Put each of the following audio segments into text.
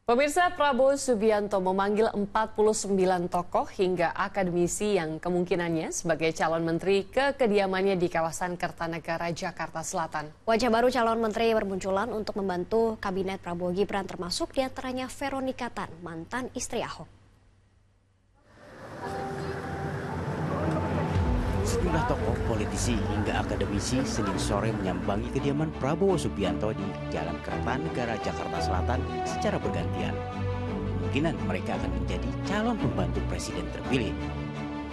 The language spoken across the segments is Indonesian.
Pemirsa, Prabowo Subianto memanggil 49 tokoh hingga akademisi yang kemungkinannya sebagai calon menteri ke kediamannya di kawasan Kertanegara, Jakarta Selatan. Wajah baru calon menteri bermunculan untuk membantu kabinet Prabowo Gibran, termasuk diantaranya Veronica Tan, mantan istri Ahok. Sejumlah tokoh, politisi hingga akademisi Senin sore menyambangi kediaman Prabowo Subianto di Jalan Kertanegara, Jakarta Selatan secara bergantian. Kemungkinan mereka akan menjadi calon pembantu presiden terpilih.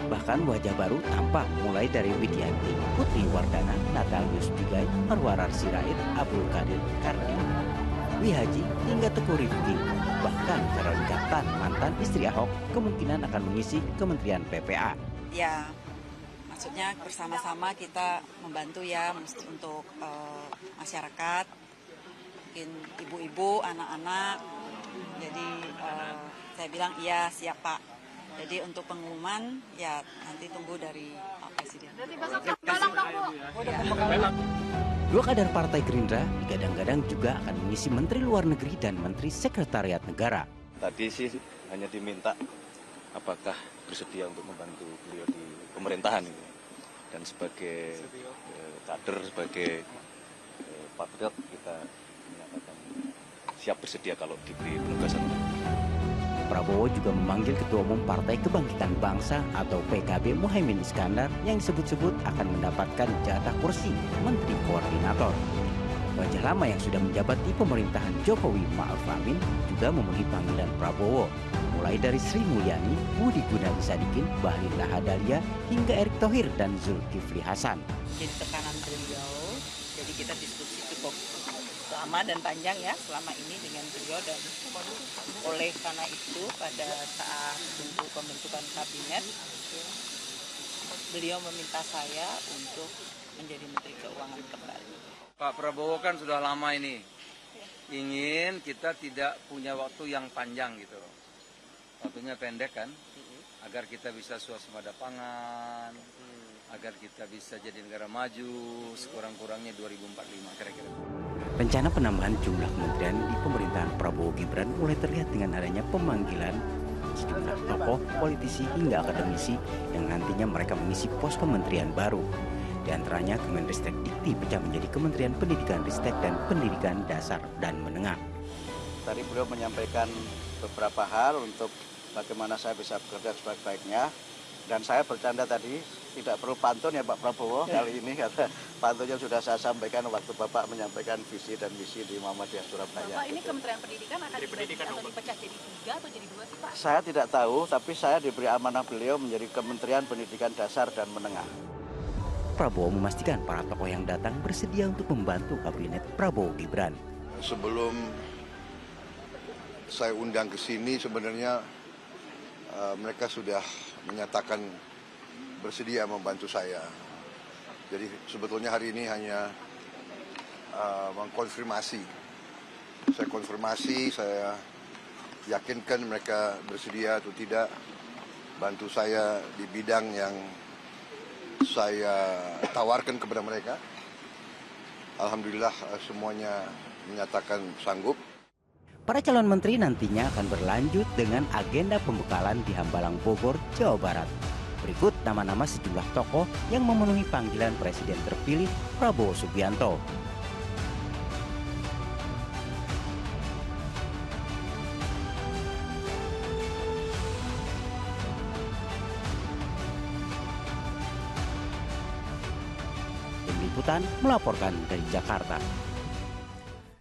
Bahkan wajah baru tampak mulai dari Widianti, Putri Wardana, Natalius Pigai, Marwarar Sirait, Abdul Qadir Kardi, Wihaji hingga Teguh Rifki. Bahkan Veronica Tan, mantan istri Ahok, kemungkinan akan mengisi Kementerian PPA. Ya, maksudnya bersama-sama kita membantu ya untuk masyarakat, mungkin ibu-ibu, anak-anak. Jadi saya bilang iya siap Pak. Jadi untuk pengumuman ya nanti tunggu dari Pak Presiden. Dua kader Partai Gerindra digadang-gadang juga akan mengisi Menteri Luar Negeri dan Menteri Sekretariat Negara. Tadi sih hanya diminta apakah bersedia untuk membantu beliau di pemerintahan ini. Dan sebagai kader, sebagai patriot, kita menyatakan siap bersedia kalau diberi penugasan. Prabowo juga memanggil Ketua Umum Partai Kebangkitan Bangsa atau PKB Muhaimin Iskandar yang disebut-sebut akan mendapatkan jatah kursi Menteri Koordinator. Wajah lama yang sudah menjabat di pemerintahan Jokowi Ma'ruf Amin juga memenuhi panggilan Prabowo. Mulai dari Sri Mulyani, Budi Gunadi Sadikin, Bahlil Lahadalia, hingga Erick Thohir dan Zulkifli Hasan. Jadi tekanan beliau, jadi kita diskusi cukup lama dan panjang ya selama ini dengan beliau, dan oleh karena itu pada saat tunggu pembentukan kabinet, beliau meminta saya untuk menjadi Menteri Keuangan kembali. Pak Prabowo kan sudah lama ini ingin kita tidak punya waktu yang panjang gitu. Waktunya pendek kan, agar kita bisa swasembada pangan, agar kita bisa jadi negara maju, sekurang-kurangnya 2045 kira-kira. Rencana penambahan jumlah kementerian di pemerintahan Prabowo Gibran mulai terlihat dengan adanya pemanggilan sejumlah tokoh, politisi hingga akademisi yang nantinya mereka mengisi pos kementerian baru. Di antaranya Kemenristek Dikti pecah menjadi Kementerian Pendidikan Ristek dan Pendidikan Dasar dan Menengah. Tadi beliau menyampaikan beberapa hal untuk bagaimana saya bisa bekerja sebaik-baiknya. Dan saya bercanda tadi, tidak perlu pantun ya Pak Prabowo kali ini, karena pantunnya sudah saya sampaikan waktu Bapak menyampaikan visi dan misi di Muhammadiyah Surabaya. Pak, ini Kementerian Pendidikan akan dipecah jadi 3 atau jadi 2 sih Pak? Saya tidak tahu, tapi saya diberi amanah beliau menjadi Kementerian Pendidikan Dasar dan Menengah. Prabowo memastikan para tokoh yang datang bersedia untuk membantu kabinet Prabowo Gibran. Sebelum saya undang ke sini sebenarnya mereka sudah menyatakan bersedia membantu saya. Jadi sebetulnya hari ini hanya mengkonfirmasi. Saya konfirmasi, saya yakinkan mereka bersedia atau tidak bantu saya di bidang yang saya tawarkan kepada mereka. Alhamdulillah semuanya menyatakan sanggup. Para calon menteri nantinya akan berlanjut dengan agenda pembekalan di Hambalang, Bogor, Jawa Barat. Berikut nama-nama sejumlah tokoh yang memenuhi panggilan Presiden terpilih Prabowo Subianto. Tim Liputan melaporkan dari Jakarta.